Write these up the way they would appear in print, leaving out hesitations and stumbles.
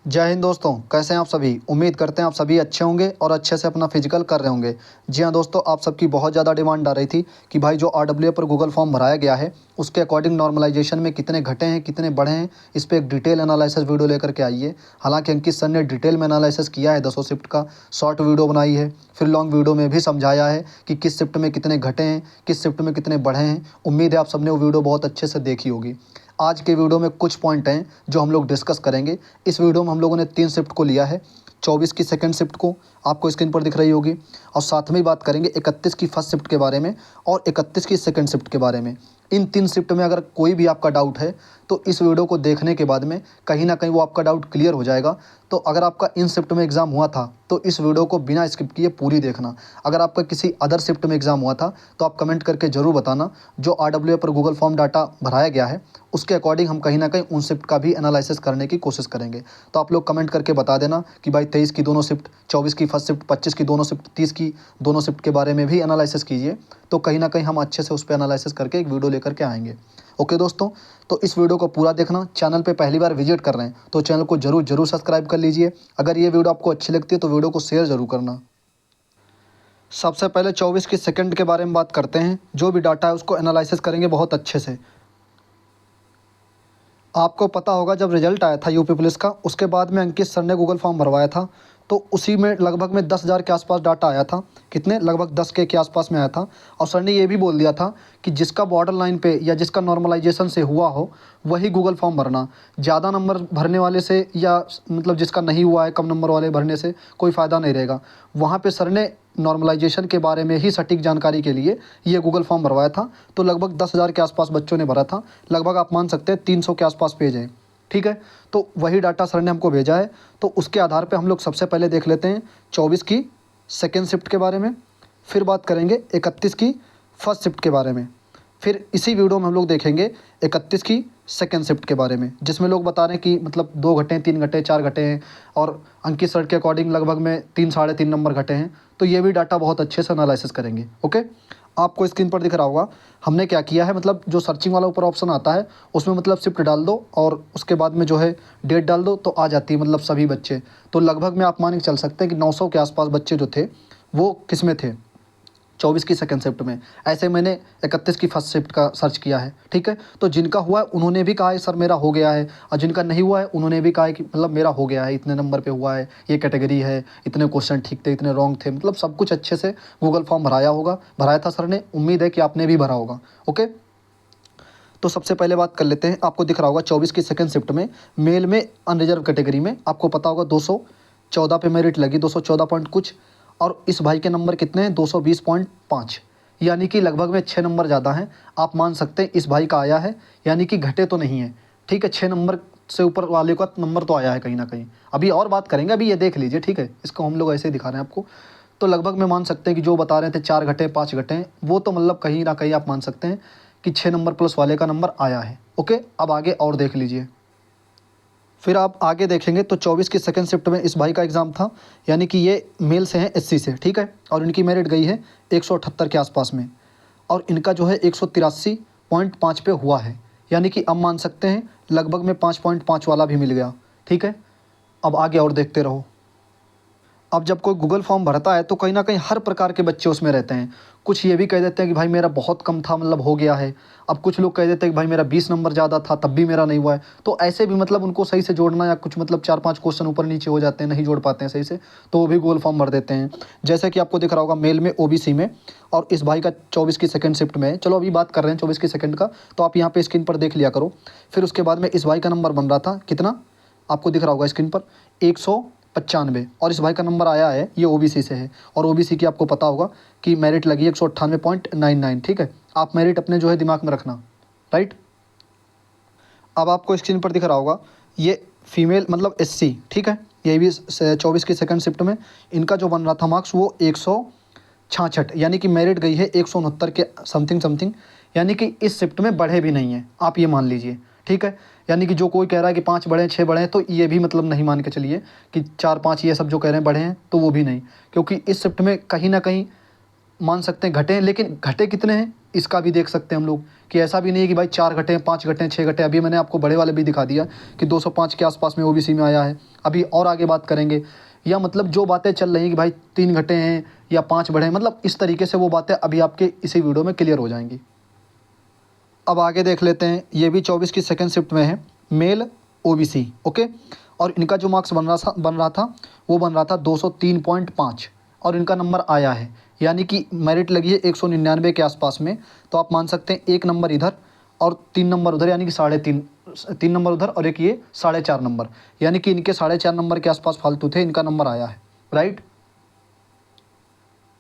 जय हिंद दोस्तों, कैसे हैं आप सभी। उम्मीद करते हैं आप सभी अच्छे होंगे और अच्छे से अपना फिजिकल कर रहे होंगे। जी हाँ दोस्तों, आप सबकी बहुत ज़्यादा डिमांड आ रही थी कि भाई जो RWA पर गूगल फॉर्म भराया गया है उसके अकॉर्डिंग नॉर्मलाइजेशन में कितने घटे हैं कितने बढ़े हैं, इस पर एक डिटेल एनालिसिस वीडियो लेकर के आइए। हालांकि अंकित सर ने डिटेल में एनालिसिस किया है, 10 शिफ्ट का शॉर्ट वीडियो बनाई है, फिर लॉन्ग वीडियो में भी समझाया है कि किस शिफ्ट में कितने घटे हैं, किस शिफ्ट में कितने बढ़े हैं। उम्मीद है आप सबने वो वीडियो बहुत अच्छे से देखी होगी। आज के वीडियो में कुछ पॉइंट हैं जो हम लोग डिस्कस करेंगे। इस वीडियो में हम लोगों ने 3 शिफ्ट को लिया है। 24 की सेकंड शिफ्ट को आपको स्क्रीन पर दिख रही होगी, और साथ में ही बात करेंगे 31 की फर्स्ट शिफ्ट के बारे में और 31 की सेकंड शिफ्ट के बारे में। इन 3 शिफ्ट में अगर कोई भी आपका डाउट है तो इस वीडियो को देखने के बाद में कहीं ना कहीं वो आपका डाउट क्लियर हो जाएगा। तो अगर आपका इन शिफ्ट में एग्ज़ाम हुआ था तो इस वीडियो को बिना स्किप किए पूरी देखना। अगर आपका किसी अदर शिफ्ट में एग्ज़ाम हुआ था तो आप कमेंट करके ज़रूर बताना। जो RWA पर गूगल फॉर्म डाटा भराया गया है उसके अकॉर्डिंग हम कहीं ना कहीं उन शिफ्ट का भी एनालिसिस करने की कोशिश करेंगे। तो आप लोग कमेंट करके बता देना कि भाई 23 की दोनों शिफ्ट, 24 की फर्स्ट शिफ्ट, 25 की दोनों शिफ्ट, 30 की दोनों शिफ्ट के बारे में भी एनालिसिस कीजिए। तो कहीं ना कहीं हम अच्छे से उस पर एनालिसिस करके एक वीडियो लेकर के आएंगे। ओके दोस्तों, तो इस वीडियो को पूरा देखना। चैनल पे पहली बार विजिट कर रहे हैं तो चैनल को जरूर सब्सक्राइब कर लीजिए। अगर ये वीडियो आपको अच्छी लगती है तो वीडियो को शेयर ज़रूर करना। सबसे पहले 24 की सेकंड के बारे में बात करते हैं। जो भी डाटा है उसको एनालिसिस करेंगे बहुत अच्छे से। आपको पता होगा जब रिजल्ट आया था यूपी पुलिस का, उसके बाद में अंकित सर ने गूगल फॉर्म भरवाया था, तो उसी में लगभग में 10,000 के आसपास डाटा आया था। कितने, लगभग 10 के आसपास में आया था। और सर ने ये भी बोल दिया था कि जिसका बॉर्डर लाइन पे या जिसका नॉर्मलाइजेशन से हुआ हो वही गूगल फॉर्म भरना। ज़्यादा नंबर भरने वाले से या मतलब जिसका नहीं हुआ है कम नंबर वाले भरने से कोई फ़ायदा नहीं रहेगा। वहाँ पे सर ने नॉर्मलाइजेशन के बारे में ही सटीक जानकारी के लिए ये गूगल फॉर्म भरवाया था। तो लगभग 10,000 के आसपास बच्चों ने भरा था। लगभग आप मान सकते हैं 300 के आसपास पेज है। ठीक है, तो वही डाटा सर ने हमको भेजा है। तो उसके आधार पे हम लोग सबसे पहले देख लेते हैं 24 की सेकेंड शिफ्ट के बारे में, फिर बात करेंगे 31 की फर्स्ट शिफ्ट के बारे में, फिर इसी वीडियो में हम लोग देखेंगे 31 की सेकेंड शिफ्ट के बारे में, जिसमें लोग बता रहे हैं कि मतलब 2 घटे हैं, 3 घटे, 4 घटे हैं, और अंकित सर के अकॉर्डिंग लगभग में 3 साढ़े 3 नंबर घटे हैं। तो ये भी डाटा बहुत अच्छे से एनालिसिस करेंगे। ओके, आपको स्क्रीन पर दिख रहा होगा हमने क्या किया है। मतलब जो सर्चिंग वाला ऊपर ऑप्शन आता है उसमें मतलब शिफ्ट डाल दो और उसके बाद में जो है डेट डाल दो तो आ जाती है मतलब सभी बच्चे। तो लगभग में आप मान के चल सकते हैं कि 900 के आसपास बच्चे जो थे वो किस में थे, 24 की सेकंड शिफ्ट में। ऐसे मैंने 31 की फर्स्ट शिफ्ट का सर्च किया है। ठीक है, तो जिनका हुआ है उन्होंने भी कहा है सर मेरा हो गया है, और जिनका नहीं हुआ है उन्होंने भी कहा है कि मतलब मेरा हो गया है, इतने नंबर पे हुआ है, ये कैटेगरी है, इतने क्वेश्चन ठीक थे, इतने रॉन्ग थे। मतलब सब कुछ अच्छे से गूगल फॉर्म भराया था सर ने। उम्मीद है कि आपने भी भरा होगा। ओके, तो सबसे पहले बात कर लेते हैं। आपको दिख रहा होगा 24 की सेकंड शिफ्ट में मेल में अनरिजर्व कैटेगरी में आपको पता होगा 214 पे मेरिट लगी, 214 पॉइंट कुछ, और इस भाई के नंबर कितने हैं, 220.5, यानी कि लगभग में 6 नंबर ज़्यादा हैं। आप मान सकते हैं इस भाई का आया है, यानी कि घटे तो नहीं है। ठीक है, 6 नंबर से ऊपर वाले का नंबर तो आया है कहीं ना कहीं। अभी और बात करेंगे, अभी ये देख लीजिए। ठीक है, इसको हम लोग ऐसे ही दिखा रहे हैं आपको। तो लगभग में मान सकते हैं कि जो बता रहे थे 4 घटे 5 घटे हैं, वो तो मतलब कहीं ना कहीं आप मान सकते हैं कि 6 नंबर प्लस वाले का नंबर आया है। ओके, अब आगे और देख लीजिए। फिर आप आगे देखेंगे तो 24 की सेकंड शिफ्ट में इस भाई का एग्ज़ाम था, यानी कि ये मेल से हैं SC से। ठीक है, और इनकी मेरिट गई है 178 के आसपास में, और इनका जो है 183.5 पे हुआ है, यानी कि अब मान सकते हैं लगभग में 5.5 वाला भी मिल गया। ठीक है, अब आगे और देखते रहो। अब जब कोई गूगल फॉर्म भरता है तो कहीं ना कहीं हर प्रकार के बच्चे उसमें रहते हैं। कुछ ये भी कह देते हैं कि भाई मेरा बहुत कम था मतलब हो गया है। अब कुछ लोग कह देते हैं कि भाई मेरा 20 नंबर ज़्यादा था तब भी मेरा नहीं हुआ है। तो ऐसे भी मतलब उनको सही से जोड़ना, या कुछ मतलब 4-5 क्वेश्चन ऊपर नीचे हो जाते हैं, नहीं जोड़ पाते हैं सही से, तो वो भी गूगल फॉर्म भर देते हैं। जैसे कि आपको दिख रहा होगा मेल में OBC में, और इस भाई का 24 की सेकंड शिफ्ट में है। चलो अभी बात कर रहे हैं 24 की सेकंड का, तो आप यहाँ पे स्क्रीन पर देख लिया करो। फिर उसके बाद में इस भाई का नंबर बन रहा था कितना, आपको दिख रहा होगा स्क्रीन पर 195, और इस भाई का नंबर आया है, ये OBC से है, और OBC की आपको पता होगा कि मेरिट लगी 198.99। ठीक है, आप मेरिट अपने जो है दिमाग में रखना। राइट, अब आपको स्क्रीन पर दिख रहा होगा ये फीमेल मतलब SC। ठीक है, ये भी 24 की सेकंड शिफ्ट में इनका जो बन रहा था मार्क्स वो 166, यानी कि मेरिट गई है 169 के समथिंग, यानी कि इस शिफ्ट में बढ़े भी नहीं हैं, आप ये मान लीजिए। ठीक है, यानी कि जो कोई कह रहा है कि 5 बढ़े 6 बढ़े हैं, तो ये भी मतलब नहीं मान के चलिए कि 4-5 ये सब जो कह रहे हैं बढ़े हैं, तो वो भी नहीं, क्योंकि इस शिफ्ट में कहीं ना कहीं मान सकते हैं घटे हैं। लेकिन घटे कितने हैं इसका भी देख सकते हैं हम लोग, कि ऐसा भी नहीं है कि भाई 4 घटे हैं 5 घटे हैं 6 घटे हैं। अभी मैंने आपको बड़े वाले भी दिखा दिया कि 205 के आसपास में OBC में आया है, अभी और आगे बात करेंगे, या मतलब जो बातें चल रही हैं कि भाई 3 घटे हैं या 5 बढ़े हैं, मतलब इस तरीके से वो बातें अभी आपके इसी वीडियो में क्लियर हो जाएंगी। अब आगे देख लेते हैं, ये भी 24 की सेकंड शिफ्ट में है, मेल ओबीसी। ओके, और इनका जो मार्क्स बन रहा था वो बन रहा था 203.5 और इनका नंबर आया है, यानी कि मेरिट लगी है 199 के आसपास में। तो आप मान सकते हैं 1 नंबर इधर और 3 नंबर उधर, यानी कि 3.5 नंबर उधर और एक ये 4.5 नंबर, यानी कि इनके 4.5 नंबर के आसपास फालतू थे, इनका नंबर आया है, राइट।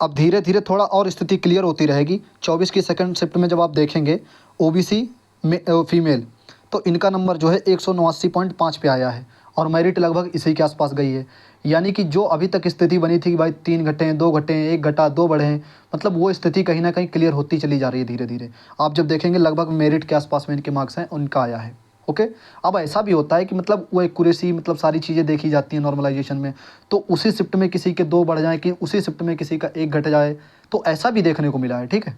अब धीरे धीरे थोड़ा और स्थिति क्लियर होती रहेगी। 24 की सेकंड शिफ्ट में जब आप देखेंगे ओबीसी में फीमेल, तो इनका नंबर जो है 189.5 पे आया है और मेरिट लगभग इसी के आसपास गई है। यानी कि जो अभी तक स्थिति बनी थी कि भाई 3 घटे हैं, 2 घटे हैं, 1 घटा 2 बढ़े हैं, मतलब वो स्थिति कहीं ना कहीं क्लियर होती चली जा रही है धीरे धीरे। आप जब देखेंगे लगभग मेरिट के आसपास में इनके मार्क्स हैं, उनका आया है। ओके, अब ऐसा भी होता है कि मतलब वो एक्यूरेसी, मतलब सारी चीज़ें देखी जाती हैं नॉर्मलाइजेशन में, तो उसी शिफ्ट में किसी के 2 बढ़ जाए कि उसी शिफ्ट में किसी का 1 घट जाए, तो ऐसा भी देखने को मिला है, ठीक है।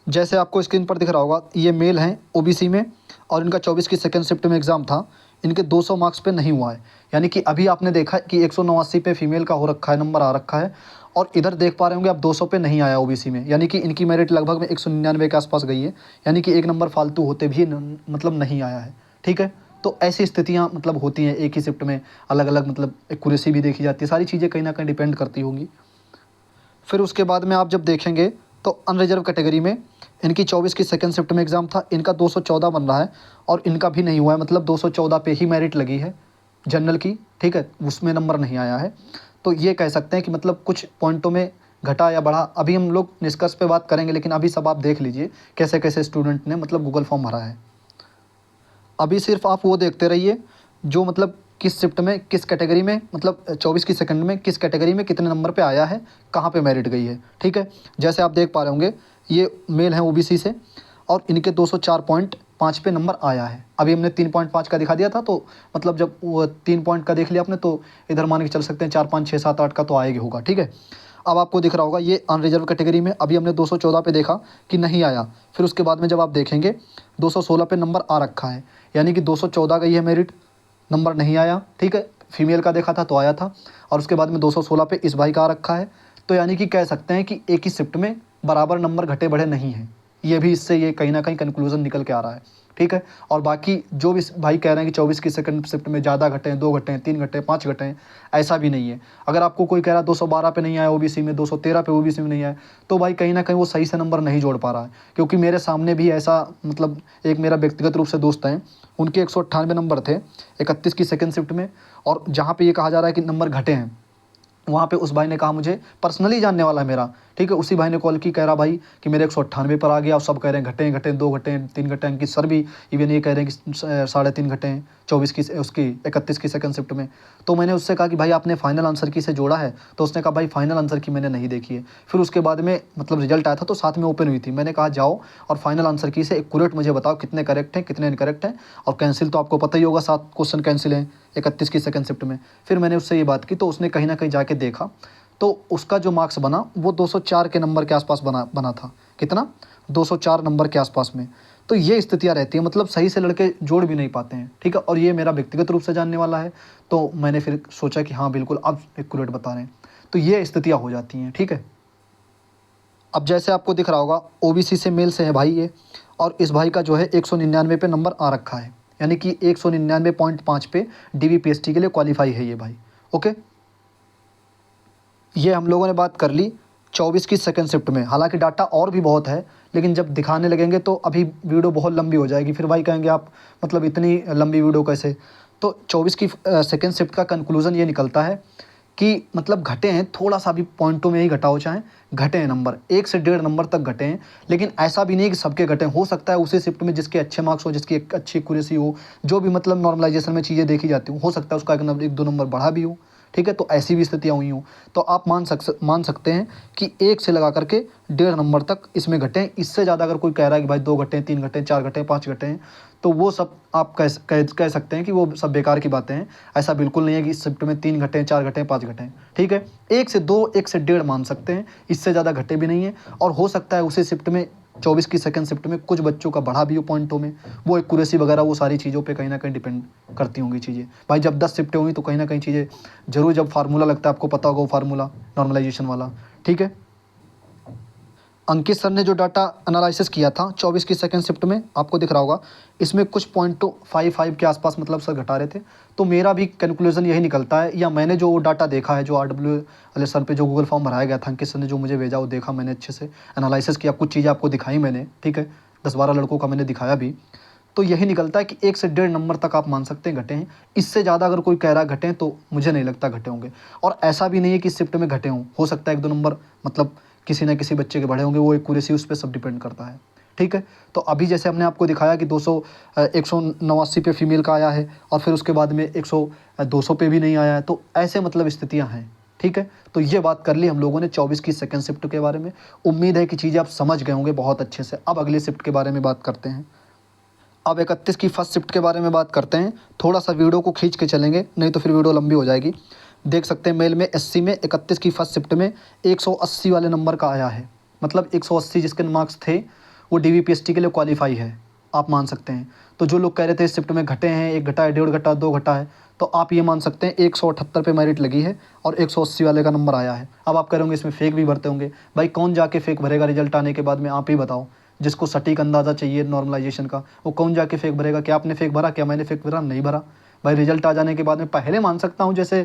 जैसे आपको स्क्रीन पर दिख रहा होगा, ये मेल हैं ओबीसी में और इनका 24 की सेकंड शिफ्ट में एग्ज़ाम था, इनके 200 मार्क्स पे नहीं हुआ है। यानी कि अभी आपने देखा कि 189 पे फीमेल का हो रखा है, नंबर आ रखा है, और इधर देख पा रहे होंगे आप 200 पे नहीं आया ओबीसी में, यानी कि इनकी मेरिट लगभग में 199 के आसपास गई है, यानी कि 1 नंबर फालतू होते भी मतलब नहीं आया है, ठीक है। तो ऐसी स्थितियाँ मतलब होती हैं एक ही शिफ्ट में, अलग अलग मतलब एक्यूरेसी भी देखी जाती है, सारी चीज़ें कहीं ना कहीं डिपेंड करती होंगी। फिर उसके बाद में आप जब देखेंगे तो अनरिजर्व कैटेगरी में इनकी 24 की सेकंड शिफ्ट में एग्ज़ाम था, इनका 214 बन रहा है और इनका भी नहीं हुआ है, मतलब 214 पे ही मेरिट लगी है जनरल की, ठीक है, उसमें नंबर नहीं आया है। तो ये कह सकते हैं कि मतलब कुछ पॉइंटों में घटा या बढ़ा, अभी हम लोग निष्कर्ष पे बात करेंगे, लेकिन अभी सब आप देख लीजिए कैसे कैसे स्टूडेंट ने मतलब गूगल फॉर्म भरा है। अभी सिर्फ आप वो देखते रहिए जो मतलब किस शिफ्ट में किस कैटेगरी में, मतलब 24 की सेकंड में किस कैटेगरी में कितने नंबर पे आया है, कहाँ पे मेरिट गई है, ठीक है। जैसे आप देख पा रहे होंगे ये मेल हैं ओबीसी से और इनके 204.5 पे नंबर आया है। अभी हमने 3.5 का दिखा दिया था, तो मतलब जब वो 3 पॉइंट का देख लिया आपने तो इधर मान के चल सकते हैं 4, 5, 6, 7, 8 का तो आएगी होगा, ठीक है। अब आपको दिख रहा होगा ये अनरिजर्व कैटेगरी में अभी हमने 214 पे देखा कि नहीं आया, फिर उसके बाद में जब आप देखेंगे 216 पे नंबर आ रखा है, यानी कि 214 गई है मेरिट, नंबर नहीं आया, ठीक है। फीमेल का देखा था तो आया था, और उसके बाद में 216 पे इस भाई का आ रखा है। तो यानी कि कह सकते हैं कि एक ही शिफ्ट में बराबर नंबर घटे बढ़े नहीं हैं, ये भी इससे ये कहीं ना कहीं कंक्लूजन निकल के आ रहा है, ठीक है। और बाकी जो भी भाई कह रहे हैं कि 24 की सेकंड शिफ्ट में ज़्यादा घटे हैं, 2 घटे हैं, 3 घटे हैं, 5 घटे हैं, ऐसा भी नहीं है। अगर आपको कोई कह रहा है 212 पे नहीं आया ओबीसी में, 213 पे ओबीसी में नहीं आया, तो भाई कहीं ना कहीं वो सही से नंबर नहीं जोड़ पा रहा है। क्योंकि मेरे सामने भी ऐसा मतलब एक मेरा व्यक्तिगत रूप से दोस्त हैं, उनके 198 नंबर थे 31 की सेकंड शिफ्ट में, और जहाँ पे ये कहा जा रहा है कि नंबर घटे हैं, वहाँ पे उस भाई ने कहा, मुझे पर्सनली जानने वाला है मेरा, ठीक है, उसी भाई ने कॉल की, कह रहा भाई कि मेरे 198 पर आ गया और सब कह रहे हैं घटे घटे, 2 घटे, 3 घटे हैं, कि सर भी इवन ये कह रहे हैं कि 3.5 घटे हैं 24 की उसकी 31 की सेकंड शिफ्ट में। तो मैंने उससे कहा कि भाई आपने फाइनल आंसर की से जोड़ा है, तो उसने कहा भाई फाइनल आंसर की मैंने नहीं देखी है। फिर उसके बाद में मतलब रिजल्ट आया था तो साथ में ओपन हुई थी, मैंने कहा जाओ और फाइनल आंसर की से एक्यूरेट मुझे बताओ कितने करेक्ट हैं कितने इनकरेक्ट हैं, और कैंसिल तो आपको पता ही होगा 7 क्वेश्चन कैंसिल हैं 31 की सेकंड शिफ्ट में। फिर मैंने उससे ये बात की तो उसने कहीं ना कहीं जाके देखा, तो उसका जो मार्क्स बना वो 204 के नंबर के आसपास बना था। कितना? 204 नंबर के आसपास में। तो ये स्थितियाँ रहती हैं, मतलब सही से लड़के जोड़ भी नहीं पाते हैं, ठीक है। और ये मेरा व्यक्तिगत रूप से जानने वाला है, तो मैंने फिर सोचा कि हाँ बिल्कुल आप एक्यूरेट बता रहे हैं, तो ये स्थितियाँ हो जाती हैं, ठीक है। अब जैसे आपको दिख रहा होगा ओबीसी से मेल से है भाई ये, और इस भाई का जो है 199 पे नंबर आ रखा है, यानी कि 199.5 पे डीवीपीएसटी के लिए क्वालिफाई है ये भाई। ओके, ये हम लोगों ने बात कर ली 24 की सेकंड शिफ्ट में। हालांकि डाटा और भी बहुत है, लेकिन जब दिखाने लगेंगे तो अभी वीडियो बहुत लंबी हो जाएगी, फिर भाई कहेंगे आप मतलब इतनी लंबी वीडियो कैसे। तो 24 की सेकंड शिफ्ट का कंक्लूज़न ये निकलता है कि मतलब घटे हैं, थोड़ा सा भी पॉइंटों में ही घटा हो, चाहे घटे हैं नंबर 1 से 1.5 नंबर तक घटे हैं, लेकिन ऐसा भी नहीं कि सबके घटे। हो सकता है उसी शिफ्ट में जिसके अच्छे मार्क्स हो, जिसकी एक अच्छी एक्यूरेसी हो, जो भी मतलब नॉर्मलाइजेशन में चीज़ें देखी जाती हो सकता है उसका 1-2 नंबर बढ़ा भी हो, ठीक है। तो ऐसी भी स्थितियाँ हुई हों, तो आप मान सकते हैं कि 1 से लगा करके 1.5 नंबर तक इसमें घटे हैं। इससे ज़्यादा अगर कोई कह रहा है कि भाई 2 घटे हैं, 3 घटे हैं, 4 घटे हैं, 5 घटे हैं, तो वो सब आप कह सकते हैं कि वो सब बेकार की बातें हैं। ऐसा बिल्कुल नहीं है कि इस शिफ्ट में 3 घटे हैं, 4 घटे हैं, 5 घटे हैं, ठीक है। 1 से 2, 1 से 1.5 मान सकते हैं, इससे ज़्यादा घटे भी नहीं है। और हो सकता है उसी शिफ्ट में 24 की सेकंड शिफ्ट में कुछ बच्चों का बढ़ा भी हो पॉइंटों में, वो एक्यूरेसी वगैरह वो सारी चीज़ों पे कहीं ना कहीं डिपेंड करती होंगी चीज़ें। भाई जब 10 शिफ्टें हुई तो कहीं ना कहीं चीज़ें जरूर, जब फार्मूला लगता है आपको पता होगा वो फार्मूला नॉर्मलाइजेशन वाला, ठीक है। अंकित सर ने जो डाटा एनालिसिस किया था 24 की सेकंड शिफ्ट में, आपको दिख रहा होगा इसमें कुछ 0.55 के आसपास मतलब सर घटा रहे थे। तो मेरा भी कंक्लूजन यही निकलता है, या मैंने जो डाटा देखा है, जो RW वाले सर पे जो गूगल फॉर्म भराया गया था, अंकित सर ने जो मुझे भेजा वो देखा मैंने, अच्छे से एनालिसिस किया, कुछ चीज़ें आपको दिखाई मैंने, ठीक है, 10-12 लड़कों का मैंने दिखाया भी। तो यही निकलता है कि 1 से 1.5 नंबर तक आप मान सकते हैं घटे हैं। इससे ज़्यादा अगर कोई कह रहा है घटे हैं तो मुझे नहीं लगता घटे होंगे। और ऐसा भी नहीं है कि इस शिफ्ट में घटे हों, हो सकता है 1-2 नंबर मतलब किसी न किसी बच्चे के बढ़े होंगे, वो एक्यूरेसी उस पर सब डिपेंड करता है, ठीक है। तो अभी जैसे हमने आपको दिखाया कि 189 पे फीमेल का आया है, और फिर उसके बाद में 200 पे भी नहीं आया है, तो ऐसे मतलब स्थितियाँ हैं, ठीक है। तो ये बात कर ली हम लोगों ने 24 की सेकंड शिफ्ट के बारे में। उम्मीद है कि चीज़ें आप समझ गए होंगे बहुत अच्छे से। अब अगली शिफ्ट के बारे में बात करते हैं। अब 31 की फर्स्ट शिफ्ट के बारे में बात करते हैं। थोड़ा सा वीडियो को खींच के चलेंगे, नहीं तो फिर वीडियो लंबी हो जाएगी। देख सकते हैं मेल में SC में 31 की फर्स्ट शिफ्ट में 180 वाले नंबर का आया है। मतलब 180 जिसके मार्क्स थे वो DVPST के लिए क्वालिफाई है, आप मान सकते हैं। तो जो लोग कह रहे थे इस शिफ्ट में घटे हैं, 1 घटा है, 1.5 घटा, 2 घटा है, तो आप ये मान सकते हैं 178 पे मेरिट लगी है और 180 वाले का नंबर आया है। अब आप करेंगे इसमें फेक भी भरते होंगे। भाई कौन जाके फेक भरेगा रिजल्ट आने के बाद में, आप ही बताओ। जिसको सटीक अंदाज़ा चाहिए नॉर्मलाइजेशन का, वो कौन जाके फेक भरेगा? क्या आपने फेक भरा? क्या मैंने फेक भरा? नहीं भरा। भाई रिजल्ट आ जाने के बाद में पहले मान सकता हूँ, जैसे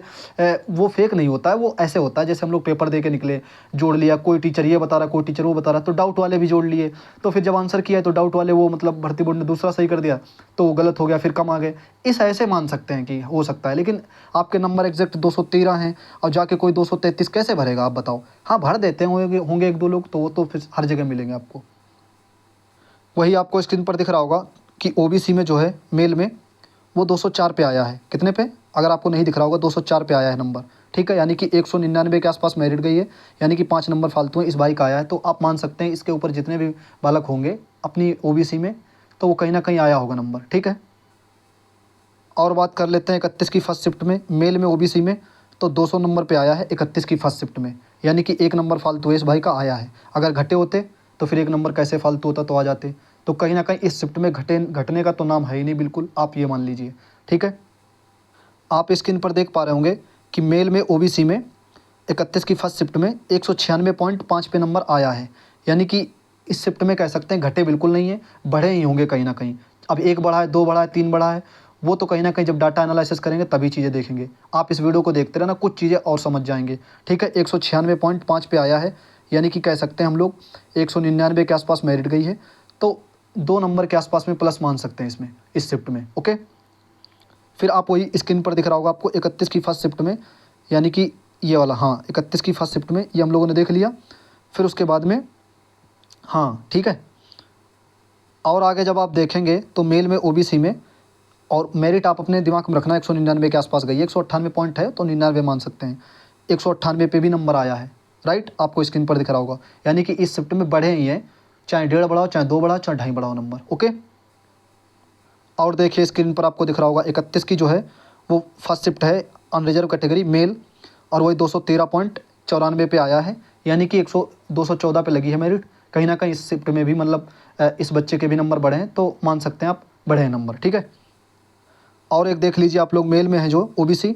वो फेक नहीं होता है, वो ऐसे होता है जैसे हम लोग पेपर दे के निकले, जोड़ लिया, कोई टीचर ये बता रहा, कोई टीचर वो बता रहा, तो डाउट वाले भी जोड़ लिए, तो फिर जब आंसर किया तो डाउट वाले वो मतलब भर्ती बोर्ड ने दूसरा सही कर दिया, तो वो गलत हो गया, फिर कम आ गए। इस ऐसे मान सकते हैं कि हो सकता है। लेकिन आपके नंबर एग्जैक्ट 213 हैं और जाके कोई 233 कैसे भरेगा, आप बताओ? हाँ भर देते होंगे 1-2 लोग, तो वो तो फिर हर जगह मिलेंगे आपको। वही आपको स्क्रीन पर दिख रहा होगा कि OBC में जो है मेल में वो 204 पे आया है। कितने पे? अगर आपको नहीं दिख रहा होगा 204 पे आया है नंबर, ठीक है। यानी कि 199 के आसपास मेरिट गई है, यानी कि 5 नंबर फालतू हैं, इस भाई का आया है। तो आप मान सकते हैं इसके ऊपर जितने भी बालक होंगे अपनी OBC में, तो वो कहीं ना कहीं आया होगा नंबर, ठीक है। और बात कर लेते हैं 31 की फर्स्ट शिफ्ट में मेल में OBC में, तो 200 नंबर पे आया है 31 की फर्स्ट शिफ्ट में, यानी कि 1 नंबर फालतू है इस भाई का आया है। अगर घटे होते तो फिर 1 नंबर कैसे फालतू होता, तो आ जाते। तो कहीं ना कहीं इस शिफ्ट में घटने का तो नाम है ही नहीं बिल्कुल, आप ये मान लीजिए, ठीक है। आप स्क्रीन पर देख पा रहे होंगे कि मेल में OBC में 31 की फर्स्ट शिफ्ट में 196.5 पे नंबर आया है, यानी कि इस शिफ्ट में कह सकते हैं घटे बिल्कुल नहीं है, बढ़े ही होंगे कहीं ना कहीं। अब 1 बढ़ा है, 2 बढ़ा है, 3 बढ़ा है, वो तो कहीं ना कहीं जब डाटा एनालिसिस करेंगे तभी चीज़ें देखेंगे। आप इस वीडियो को देखते रहना, कुछ चीज़ें और समझ जाएंगे, ठीक है। 196.5 पे आया है, यानी कि कह सकते हैं हम लोग 199 के आसपास मेरिट गई है, तो 2 नंबर के आसपास में प्लस मान सकते हैं इसमें, इस शिफ्ट में, ओके। फिर आप वही स्क्रीन पर दिख रहा होगा आपको 31 की फर्स्ट शिफ्ट में, यानी कि ये वाला, हाँ 31 की फर्स्ट शिफ्ट में, ये हम लोगों ने देख लिया। फिर उसके बाद में हाँ ठीक है, और आगे जब आप देखेंगे तो मेल में OBC में, और मेरिट आप अपने दिमाग में रखना 199 के आसपास गई है, 198 पॉइंट है तो 99 मान सकते हैं। 198 पे भी नंबर आया है, राइट, आपको स्क्रीन पर दिख रहा होगा। यानी कि इस शिफ्ट में बढ़े ही हैं, चाहे 1.5 बढ़ाओ, चाहे 2 बढ़ाओ, चाहे 2.5 बढ़ाओ नंबर, ओके। और देखिए स्क्रीन पर आपको दिख रहा होगा 31 की जो है वो फर्स्ट शिफ्ट है, अनरिजर्व कैटेगरी मेल, और वही 213.94 पे आया है, यानी कि 214 पे लगी है मेरिट। कहीं ना कहीं इस शिफ्ट में भी मतलब इस बच्चे के भी नंबर बढ़े हैं, तो मान सकते हैं आप बढ़े हैं नंबर, ठीक है। और एक देख लीजिए आप लोग, मेल में है जो OBC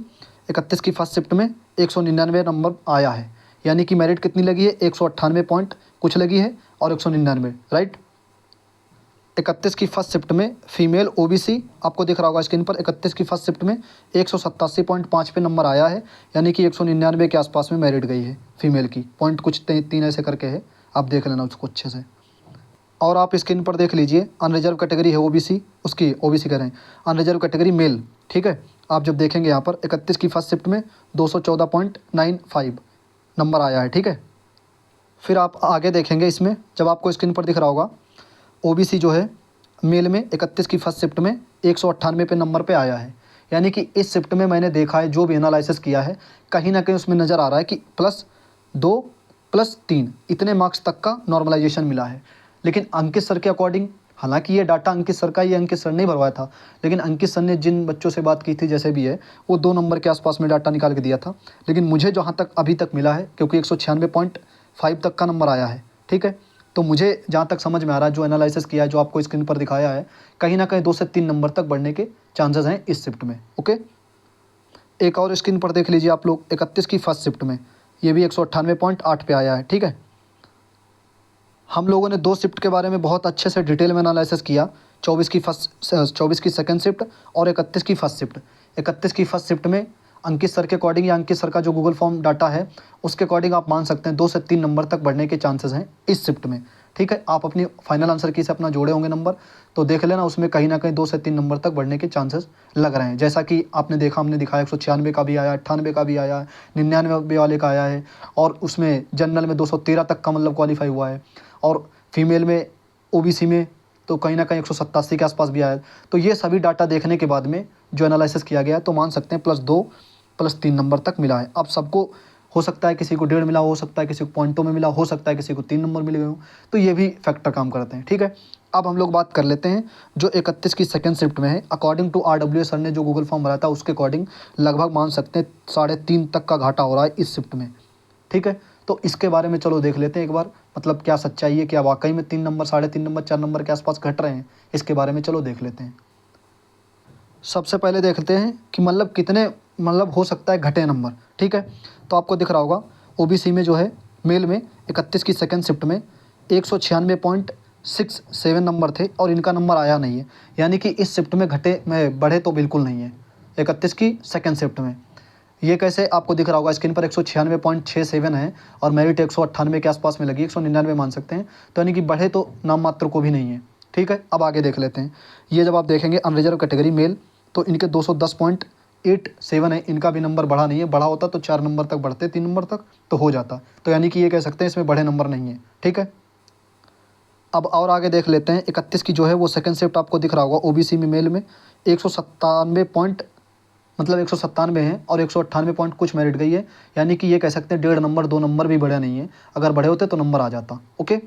31 की फर्स्ट शिफ्ट में 199 नंबर आया है, यानी कि मेरिट कितनी लगी है, 198 पॉइंट कुछ लगी है और 199, राइट। 31 की फर्स्ट शिफ्ट में फीमेल OBC आपको दिख रहा होगा स्क्रीन पर, 31 की फर्स्ट शिफ्ट में 187.5 पे नंबर आया है, यानी कि 199 के आसपास में मेरिट गई है फीमेल की, पॉइंट कुछ 3 ऐसे करके है, आप देख लेना उसको अच्छे से। और आप स्क्रीन पर देख लीजिए अनरिजर्व कैटेगरी है OBC, उसकी OBC कह रहे हैं, अनरिजर्व कैटेगरी मेल, ठीक है। आप जब देखेंगे यहाँ पर 31 की फर्स्ट शिफ्ट में 214.95 नंबर आया है, ठीक है। फिर आप आगे देखेंगे इसमें, जब आपको स्क्रीन पर दिख रहा होगा OBC जो है मेल में 31 की फर्स्ट शिफ्ट में 198 पे नंबर पे आया है, यानी कि इस शिफ्ट में मैंने देखा है, जो भी एनालिसिस किया है, कहीं ना कहीं उसमें नज़र आ रहा है कि +2 +3 इतने मार्क्स तक का नॉर्मलाइजेशन मिला है। लेकिन अंकित सर के अकॉर्डिंग, हालांकि ये डाटा अंकित सर का, ये अंकित सर ने भरवाया था, लेकिन अंकित सर ने जिन बच्चों से बात की थी, जैसे भी है, वो 2 नंबर के आसपास में डाटा निकाल के दिया था। लेकिन मुझे जहाँ तक अभी तक मिला है, क्योंकि 196.5 तक का नंबर आया है, ठीक है, तो मुझे जहाँ तक समझ में आ रहा है, जो एनालिसिस किया है, जो आपको स्क्रीन पर दिखाया है, कहीं ना कहीं 2 से 3 नंबर तक बढ़ने के चांसेस हैं इस शिफ्ट में। ओके, एक और स्क्रीन पर देख लीजिए आप लोग, 31 की फर्स्ट शिफ्ट में ये भी 198.8 पे आया है। ठीक है, हम लोगों ने 2 शिफ्ट के बारे में बहुत अच्छे से डिटेल में एनालिसिस किया, 24 की सेकंड शिफ्ट और 31 की फर्स्ट शिफ्ट। 31 की फर्स्ट शिफ्ट में अंकित सर के अकॉर्डिंग, या अंकित सर का जो गूगल फॉर्म डाटा है उसके अकॉर्डिंग आप मान सकते हैं 2 से 3 नंबर तक बढ़ने के चांसेस हैं इस शिफ्ट में। ठीक है, आप अपनी फाइनल आंसर की से अपना जोड़े होंगे नंबर, तो देख लेना उसमें कहीं ना कहीं 2 से 3 नंबर तक बढ़ने के चांसेस लग रहे हैं। जैसा कि आपने देखा, हमने दिखाया 196 का भी आया, 98 का भी आया, 99 वाले का आया है, और उसमें जनरल में 213 तक का मतलब क्वालिफाई हुआ है, और फीमेल में ओबीसी में तो कहीं ना कहीं 187 के आसपास भी आया है। तो ये सभी डाटा देखने के बाद में जो एनालिसिस किया गया है, तो मान सकते हैं +2 +3 नंबर तक मिला है। अब सबको हो सकता है किसी को 1.5 मिला, हो सकता है किसी को पॉइंटों में मिला, हो सकता है किसी को 3 नंबर मिल गए हो, तो ये भी फैक्टर काम करते हैं। ठीक है, अब हम लोग बात कर लेते हैं जो 31 की सेकंड शिफ्ट में है। अकॉर्डिंग टू RWA सर ने जो गूगल फॉर्म भरा था उसके अकॉर्डिंग लगभग मान सकते हैं 3.5 तक का घाटा हो रहा है इस शिफ्ट में। ठीक है, तो इसके बारे में चलो देख लेते हैं एक बार, मतलब क्या सच्चाई है, क्या वाकई में 3 नंबर, 3.5 नंबर, 4 नंबर के आसपास घट रहे हैं, इसके बारे में चलो देख लेते हैं। सबसे पहले देखते हैं कि मतलब कितने मतलब हो सकता है घटे नंबर। ठीक है, तो आपको दिख रहा होगा ओबीसी में जो है मेल में 31 की सेकंड शिफ्ट में 196.67 नंबर थे और इनका नंबर आया नहीं है, यानी कि इस शिफ्ट में घटे में बढ़े तो बिल्कुल नहीं है 31 की सेकंड शिफ्ट में। ये कैसे, आपको दिख रहा होगा स्क्रीन पर 196.67 है और मेरिट 198 के आसपास में लगी, 199 मान सकते हैं, तो यानी कि बढ़े तो नाम मात्र को भी नहीं है। ठीक है, अब आगे देख लेते हैं। ये जब आप देखेंगे अनरिजर्व कैटेगरी मेल, तो इनके 210.87 है, इनका भी नंबर बढ़ा नहीं है, बढ़ा होता तो 4 नंबर तक बढ़ते, 3 नंबर तक तो हो जाता, तो यानी कि ये कह सकते हैं इसमें बड़े नंबर नहीं है। ठीक है, अब और आगे देख लेते हैं। 31 की जो है वो सेकंड शिफ्ट आपको दिख रहा होगा ओबीसी में मेल में 197 है और 198 पॉइंट कुछ मेरिट गई है, यानी कि ये कह सकते हैं 1.5 नंबर 2 नंबर भी बढ़े नहीं है, अगर बढ़े होते तो नंबर आ जाता। ओके,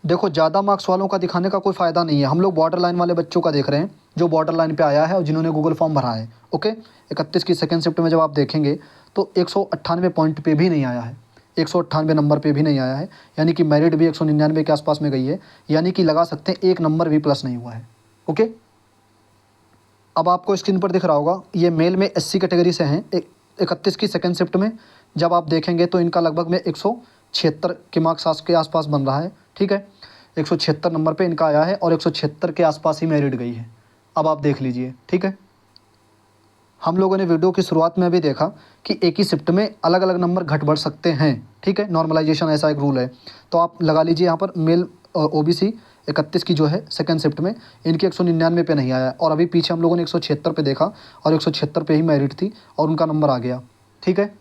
देखो ज़्यादा मार्क्स वालों का दिखाने का कोई फ़ायदा नहीं है, हम लोग बॉर्डर लाइन वाले बच्चों का देख रहे हैं जो बॉर्डर लाइन पे आया है और जिन्होंने गूगल फॉर्म भरा है। ओके, 31 की सेकंड शिफ्ट में जब आप देखेंगे तो 198 पॉइंट पे भी नहीं आया है, 198 नंबर पे भी नहीं आया है, यानी कि मेरिट भी 199 के आसपास में गई है, यानी कि लगा सकते हैं 1 नंबर भी प्लस नहीं हुआ है। ओके, अब आपको स्क्रीन पर दिख रहा होगा ये मेल में SC कैटेगरी से हैं। 31 की सेकंड शिफ्ट में जब आप देखेंगे तो इनका लगभग में 176 के मार्क्स के आसपास बन रहा है। ठीक है, 176 नंबर पे इनका आया है और 176 के आसपास ही मेरिट गई है। अब आप देख लीजिए। ठीक है, हम लोगों ने वीडियो की शुरुआत में भी देखा कि एक ही शिफ्ट में अलग अलग नंबर घट बढ़ सकते हैं। ठीक है, नॉर्मलाइजेशन ऐसा एक रूल है, तो आप लगा लीजिए यहाँ पर मेल ओबीसी 31 की जो है सेकंड शिफ्ट में इनके 199 पे नहीं आया, और अभी पीछे हम लोगों ने 176 पे देखा और 176 पे ही मेरिट थी और उनका नंबर आ गया। ठीक है,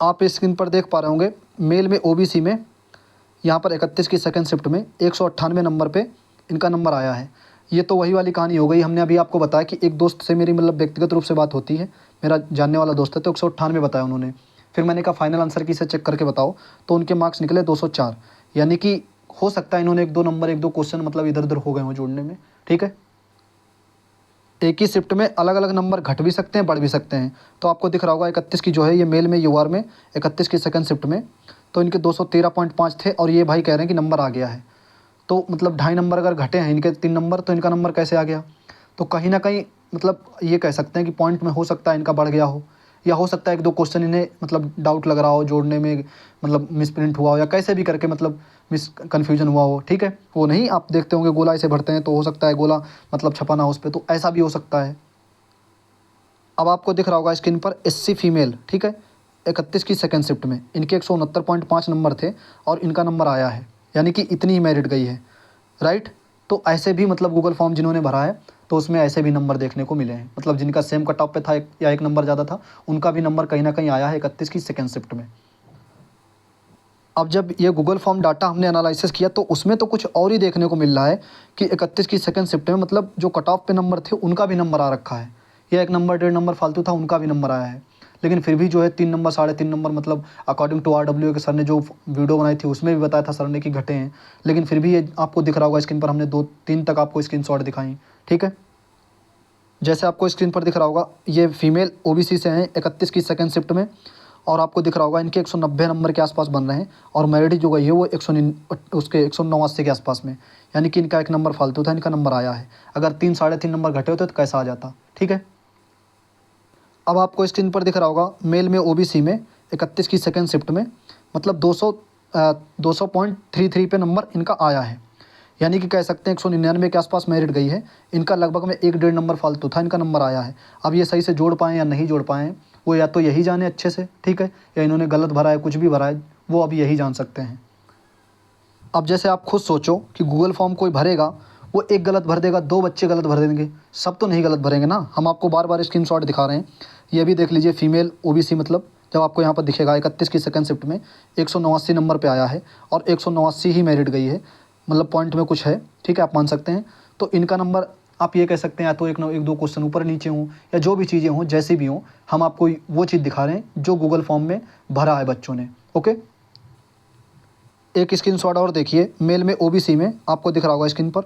आप स्क्रीन पर देख पा रहे होंगे मेल में ओबीसी में यहाँ पर 31 की सेकंड शिफ्ट में 198 नंबर पे इनका नंबर आया है। ये तो वही वाली कहानी हो गई, हमने अभी आपको बताया कि एक दोस्त से मेरी मतलब व्यक्तिगत रूप से बात होती है, मेरा जानने वाला दोस्त है, तो 198 बताया उन्होंने, फिर मैंने कहा फाइनल आंसर की से चेक करके बताओ, तो उनके मार्क्स निकले 204, यानी कि हो सकता है इन्होंने 1-2 नंबर 1-2 क्वेश्चन मतलब इधर उधर हो गए हों जोड़ने में। ठीक है, एक ही शिफ्ट में अलग अलग नंबर घट भी सकते हैं, बढ़ भी सकते हैं। तो आपको दिख रहा होगा 31 की जो है ये मेल में यूआर में 31 की सेकंड शिफ्ट में तो इनके 213.5 थे और ये भाई कह रहे हैं कि नंबर आ गया है, तो मतलब 2.5 नंबर अगर घटे हैं इनके 3 नंबर, तो इनका नंबर कैसे आ गया? तो कहीं ना कहीं मतलब ये कह सकते हैं कि पॉइंट में हो सकता है इनका बढ़ गया हो, या हो सकता है 1-2 क्वेश्चन इन्हें मतलब डाउट लग रहा हो जोड़ने में, मतलब मिसप्रिंट हुआ हो या कैसे भी करके मतलब कन्फ्यूजन हुआ हो। ठीक है, वो नहीं आप देखते होंगे गोला ऐसे भरते हैं तो हो सकता है गोला मतलब छपा ना हो उस पर, तो ऐसा भी हो सकता है। अब आपको दिख रहा होगा स्क्रीन पर SC फीमेल, ठीक है, 31 की सेकंड शिफ्ट में इनके 169.5 नंबर थे और इनका नंबर आया है, यानी कि इतनी ही मेरिट गई है। राइट, तो ऐसे भी मतलब गूगल फॉर्म जिन्होंने भरा है तो उसमें ऐसे भी नंबर देखने को मिले हैं, मतलब जिनका सेम कट ऑफ पे था या 1 नंबर ज़्यादा था, उनका भी नंबर कहीं ना कहीं आया है 31 की सेकंड शिफ्ट में। अब जब ये गूगल फॉर्म डाटा हमने एनालिसिस किया तो उसमें तो कुछ और ही देखने को मिल रहा है कि 31 की सेकंड शिफ्ट में मतलब जो कट ऑफ पे नंबर थे उनका भी नंबर आ रखा है, या 1 नंबर 1.5 नंबर फालतू था उनका भी नंबर आया है, लेकिन फिर भी जो है 3 नंबर 3.5 नंबर मतलब अकॉर्डिंग टू RWA के सर ने जो वीडियो बनाई थी उसमें भी बताया था सर ने कि घटे हैं, लेकिन फिर भी ये आपको दिख रहा होगा स्क्रीन पर हमने 2-3 तक आपको स्क्रीनशॉट दिखाई। ठीक है, जैसे आपको स्क्रीन पर दिख रहा होगा ये फीमेल OBC से हैं 31 की सेकंड शिफ्ट में और आपको दिख रहा होगा इनके 190 नंबर के आसपास बन रहे हैं और मेरिट जो गई है वो 189 के आसपास में, यानी कि इनका एक नंबर फालतू था, इनका नंबर आया है। अगर 3 साढ़े 3 नंबर घटे होते तो कैसा आ जाता, ठीक है। अब आपको स्क्रीन पर दिख रहा होगा मेल में ओबीसी में 31 की सेकेंड शिफ्ट में मतलब 200.33 पे नंबर इनका आया है, यानी कि कह सकते हैं 199 के आसपास मेरिट गई है। इनका लगभग में 1 डेढ़ नंबर फालतू था, इनका नंबर आया है। अब ये सही से जोड़ पाएँ या नहीं जोड़ पाएँ वो या तो यही जाने अच्छे से, ठीक है, या इन्होंने गलत भरा है, कुछ भी भरा है, वो अभी यही जान सकते हैं। अब जैसे आप खुद सोचो कि गूगल फॉर्म कोई भरेगा, वो एक गलत भर देगा, 2 बच्चे गलत भर देंगे, सब तो नहीं गलत भरेंगे ना। हम आपको बार बार स्क्रीनशॉट दिखा रहे हैं, ये भी देख लीजिए फीमेल ओबीसी मतलब जब आपको यहाँ पर दिखेगा 31 की सेकंड शिफ्ट में 189 नंबर पे आया है और 189 ही मेरिट गई है, मतलब पॉइंट में कुछ है, ठीक है, आप मान सकते हैं। तो इनका नंबर आप ये कह सकते हैं या तो एक दो क्वेश्चन ऊपर नीचे हों या जो भी चीज़ें हों, जैसी भी हों, हम आपको वो चीज़ दिखा रहे हैं जो गूगल फॉर्म में भरा है बच्चों ने। ओके, एक स्क्रीनशॉट और देखिए, मेल में ओबीसी में आपको दिख रहा होगा स्क्रीन पर,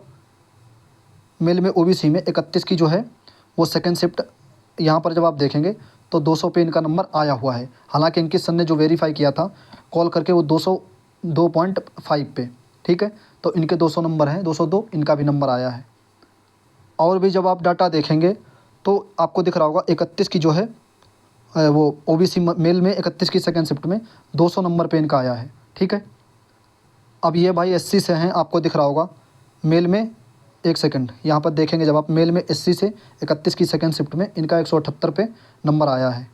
मेल में ओबीसी में 31 की जो है वो सेकंड शिफ्ट, यहाँ पर जब आप देखेंगे तो 200 पे इनका नंबर आया हुआ है। हालांकि इनके सन ने जो वेरीफाई किया था कॉल करके वो 202.5 पे, ठीक है, तो इनके 200 नंबर हैं, 202 इनका भी नंबर आया है। और भी जब आप डाटा देखेंगे तो आपको दिख रहा होगा 31 की जो है वो ओबीसी मेल में 31 की सेकंड शिफ्ट में 200 नंबर पे इनका आया है, ठीक है। अब ये भाई एससी से हैं, आपको दिख रहा होगा मेल में, एक सेकंड यहाँ पर देखेंगे जब आप मेल में एससी से 31 की सेकंड शिफ्ट में इनका 178 पे नंबर आया है।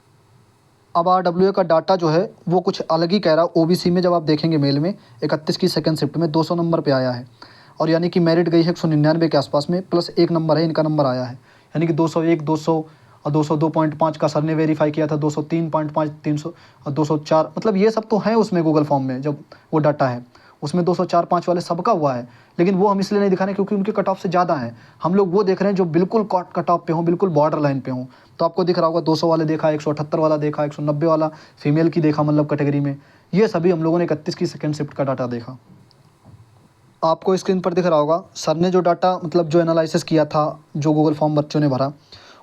अब आरडब्ल्यूए का डाटा जो है वो कुछ अलग ही कह रहा है। ओबीसी में जब आप देखेंगे मेल में 31 की सेकंड शिफ्ट में 200 नंबर पे आया है और यानी कि मेरिट गई है 199 के आसपास में, प्लस 1 नंबर है इनका नंबर आया है, यानी कि 201, 200 और 202.5 का सर ने वेरीफाई किया था, 203.5, 300 और 204, मतलब ये सब तो है उसमें गूगल फॉर्म में जब वो डाटा है उसमें 204-5 वाले सबका हुआ है, लेकिन वो हम इसलिए नहीं दिखा रहे क्योंकि उनके कट ऑफ से ज़्यादा हैं। हम लोग वो देख रहे हैं जो बिल्कुल कट ऑफ पे हों, बिल्कुल बॉर्डर लाइन पे हों। तो आपको दिख रहा होगा 200 वाले देखा, 178 वाला देखा, 190 वाला फीमेल की देखा, मतलब कैटेगरी में, ये सभी हम लोगों ने 31 की सेकेंड शिफ्ट का डाटा देखा। आपको स्क्रीन पर दिख रहा होगा सर ने जो डाटा मतलब जो एनालिसिस किया था, जो गूगल फॉर्म बच्चों ने भरा,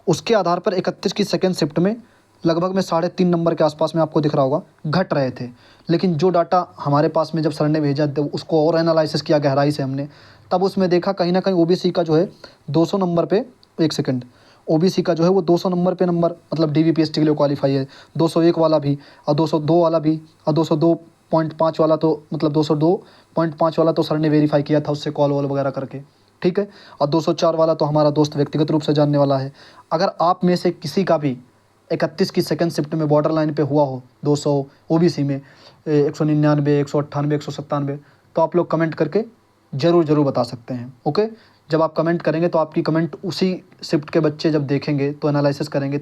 उसके आधार पर 31 की सेकेंड शिफ्ट में लगभग में 3.5 नंबर के आसपास में आपको दिख रहा होगा घट रहे थे। लेकिन जो डाटा हमारे पास में जब सर ने भेजा उसको और एनालिसिस किया गहराई से हमने, तब उसमें देखा कहीं ना कहीं ओबीसी का जो है 200 नंबर पे, एक सेकंड, ओबीसी का जो है वो 200 नंबर पे नंबर मतलब डीवीपीएसटी के लिए क्वालिफाई है, 201 वाला भी और 202 वाला भी और 202.5 वाला, तो मतलब 202.5 वाला तो सर ने वेरीफाई किया था उससे कॉल वॉल वगैरह करके, ठीक है, और 204 वाला तो हमारा दोस्त व्यक्तिगत रूप से जानने वाला है। अगर आप में से किसी का भी 31 की सेकंड शिफ्ट में बॉर्डर लाइन पे हुआ हो 200 ओबीसी में 199, 198, 197, तो आप लोग कमेंट करके ज़रूर बता सकते हैं। ओके, जब आप कमेंट करेंगे तो आपकी कमेंट उसी शिफ्ट के बच्चे जब देखेंगे तो एनालिसिस करेंगे,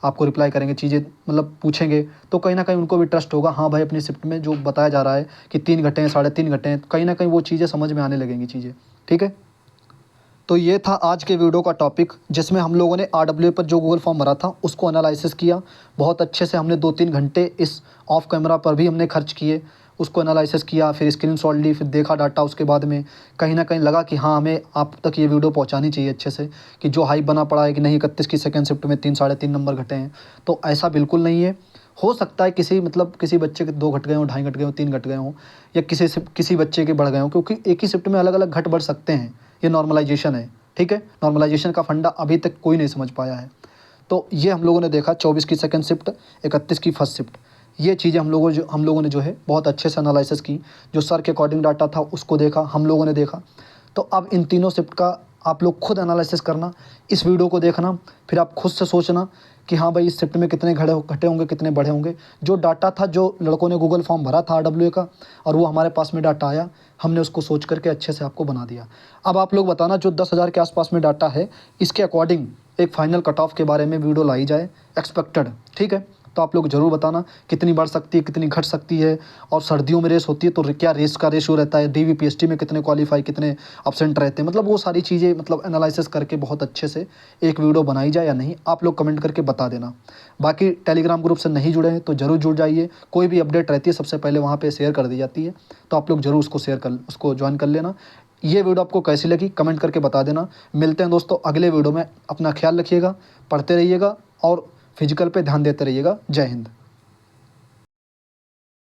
आपको रिप्लाई करेंगे, चीज़ें मतलब पूछेंगे, तो कहीं ना कहीं उनको भी ट्रस्ट होगा, हाँ भाई अपनी शिफ्ट में जो बताया जा रहा है कि 3 घंटे हैं, 3.5 घंटे हैं, कहीं ना कहीं वो चीज़ें समझ में आने लगेंगी चीज़ें, ठीक है। तो ये था आज के वीडियो का टॉपिक, जिसमें हम लोगों ने आरडब्ल्यूए पर जो गूगल फॉर्म भरा था उसको एनालिसिस किया बहुत अच्छे से। हमने 2-3 घंटे इस ऑफ कैमरा पर भी हमने खर्च किए, उसको एनालिसिस किया, फिर स्क्रीनशॉट ली, फिर देखा डाटा। उसके बाद में कहीं ना कहीं लगा कि हाँ हमें आप तक ये वीडियो पहुंचानी चाहिए अच्छे से, कि जो हाइप बना पड़ा है कि नहीं 31 की सेकंड शिफ्ट में 3-3.5 नंबर घटे हैं, तो ऐसा बिल्कुल नहीं है। हो सकता है किसी बच्चे के 2 घट गए हों, 2.5 घट गए हों, 3 घट गए हों, या किसी बच्चे के बढ़ गए हों, क्योंकि एक ही शिफ्ट में अलग अलग घट बढ़ सकते हैं। ये नॉर्मलाइजेशन है, ठीक है, नॉर्मलाइजेशन का फंडा अभी तक कोई नहीं समझ पाया है। तो ये हम लोगों ने देखा 24 की सेकंड शिफ्ट, 31 की फर्स्ट शिफ्ट, ये चीज़ें हम लोगों ने जो है बहुत अच्छे से एनालिसिस की। जो सर के अकॉर्डिंग डाटा था उसको देखा, हम लोगों ने देखा। तो अब इन तीनों शिफ्ट का आप लोग खुद एनालिसिस करना, इस वीडियो को देखना, फिर आप खुद से सोचना कि हाँ भाई इस शिफ्ट में कितने घटे होंगे, कितने बढ़े होंगे। जो डाटा था, जो लड़कों ने गूगल फॉर्म भरा था आरडब्ल्यूए का, और वो हमारे पास में डाटा आया, हमने उसको सोच करके अच्छे से आपको बना दिया। अब आप लोग बताना जो 10,000 के आसपास में डाटा है, इसके अकॉर्डिंग एक फाइनल कट ऑफ के बारे में वीडियो लाई जाए एक्सपेक्टेड, ठीक है। तो आप लोग ज़रूर बताना कितनी बढ़ सकती है, कितनी घट सकती है। और सर्दियों में रेस होती है तो क्या रेस का रेशियो रहता है, डीवीपीएसटी में कितने क्वालिफाई, कितने अब्सेंट रहते हैं, मतलब वो सारी चीज़ें मतलब एनालिसिस करके बहुत अच्छे से एक वीडियो बनाई जाए या नहीं, आप लोग कमेंट करके बता देना। बाकी टेलीग्राम ग्रुप से नहीं जुड़े हैं तो ज़रूर जुड़ जाइए, कोई भी अपडेट रहती है सबसे पहले वहाँ पर शेयर कर दी जाती है, तो आप लोग ज़रूर उसको ज्वाइन कर लेना। ये वीडियो आपको कैसी लगी कमेंट करके बता देना। मिलते हैं दोस्तों अगले वीडियो में, अपना ख्याल रखिएगा, पढ़ते रहिएगा और फिजिकल पे ध्यान देते रहिएगा। जय हिंद।